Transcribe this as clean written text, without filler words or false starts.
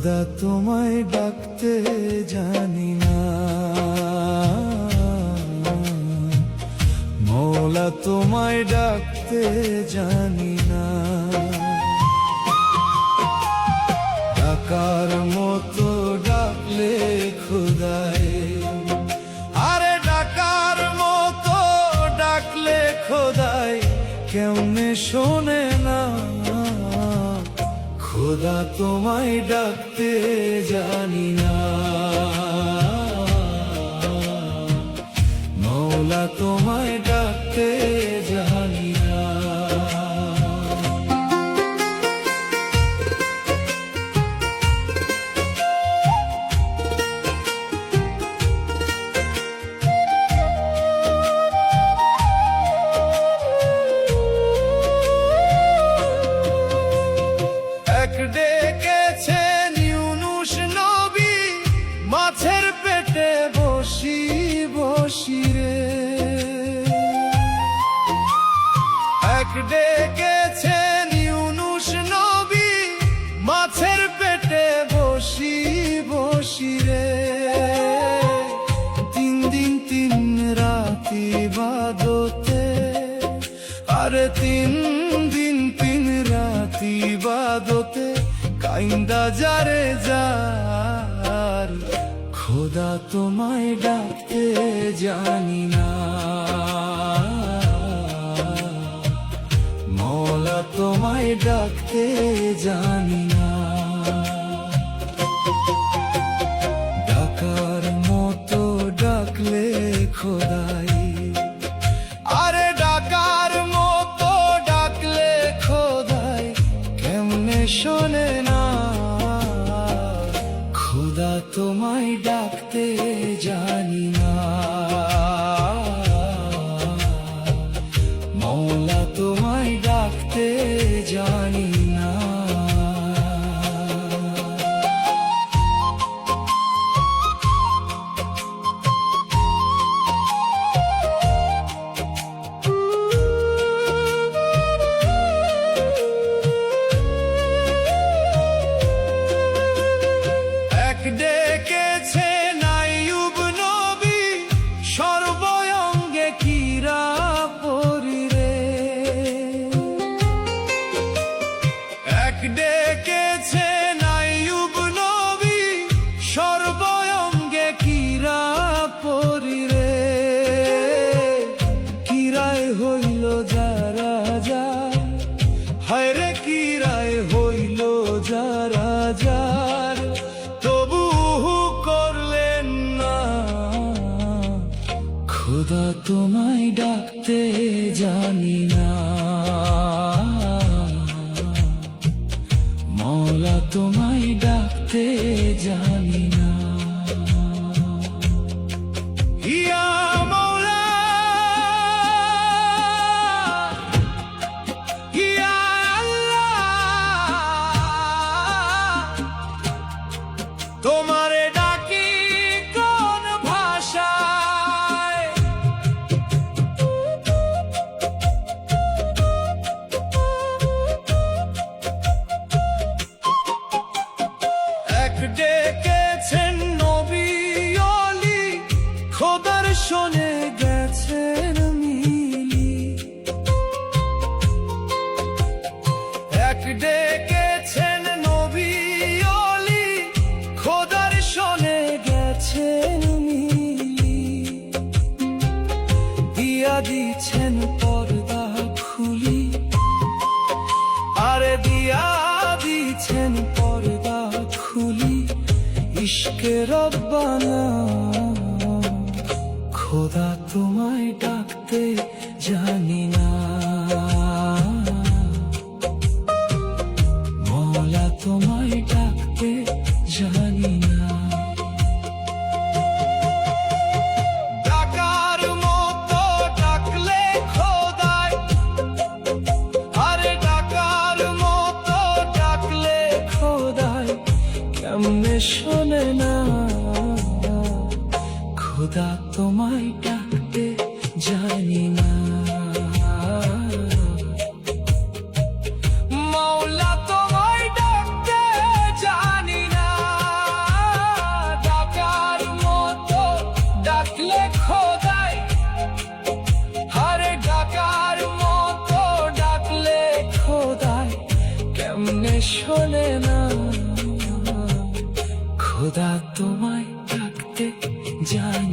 খোদা তোমায় ডাকতে জানি না, মওলা তোমায় ডাকতে জানি না। ডাকার মতো ডাকলে খোদায়, আরে ডাকার মতো ডাকলে খোদায় কেমনে শোনে না। খোদা তোমায় ডাকতে জানি না, মওলা তোমায় ডাকতে জানি না। ডেকেছেন ইউনুস নবী মাছের পেটে বসি বসি রে, এক ডেকেছেন ইউনুস নবী মাছের পেটে বসি বসি রে। 3 দিন 3 রাত ইবাদতে, আরে 3 দিন 3 রাত ইবাদতে কাইন্দা যারে যার। খোদা তোমায় ডাকতে জানি না, মওলা তোমায় ডাকতে জানি না। ডাকার মতো ডাকলে খোদাই, আরে ডাকার মতো ডাকলে খোদাই কেমনে শোনে না। খোদা তোমায় ডাকতে জানি না, মওলা তোমায় ডাকতে জানি না। ডেকেছেন আইয়ুব নবী সর্বঙ্গে কীরা পরি রে, এক ডেকেছেন আইয়ুব নবী সর্বঙ্গে কীরা পরি রে। কীরায় হইল যারা যার, হায় রে কীরায় হইল যারা যার, তবু করলেন না। খোদা তোমায় ডাকতে জানি না, মওলা তোমায় ডাকতে জানি না। ইয়া মওলা, ইয়া আল্লাহ, তোমারে ডাকি কোন ভাষায়। এক ডেকেছেন নবী অলি খোদার শোনে গেছেন মিলি, এক ডেকেছেন নবী অলি খোদার শোনে গেছেন মিলি। দিয়া দিছেন পর্দা খুলি, আরে দিয়া দিছেন পর্দা খুলি ইশকে রব্বানা। খোদা তোমায় ডাকতে জানি না, মওলা তোমায় ডাকতে জানি না। ডাকার মতো ডাকলে খোদাই, আরে ডাকার মতো ডাকলে খোদাই কেমনে শোনে না। খোদা তোমায় ডাকতে জানি না, মওলা তোমায় ডাকতে জানি না। শোনে না। খোদা তোমায় ডাকতে জানি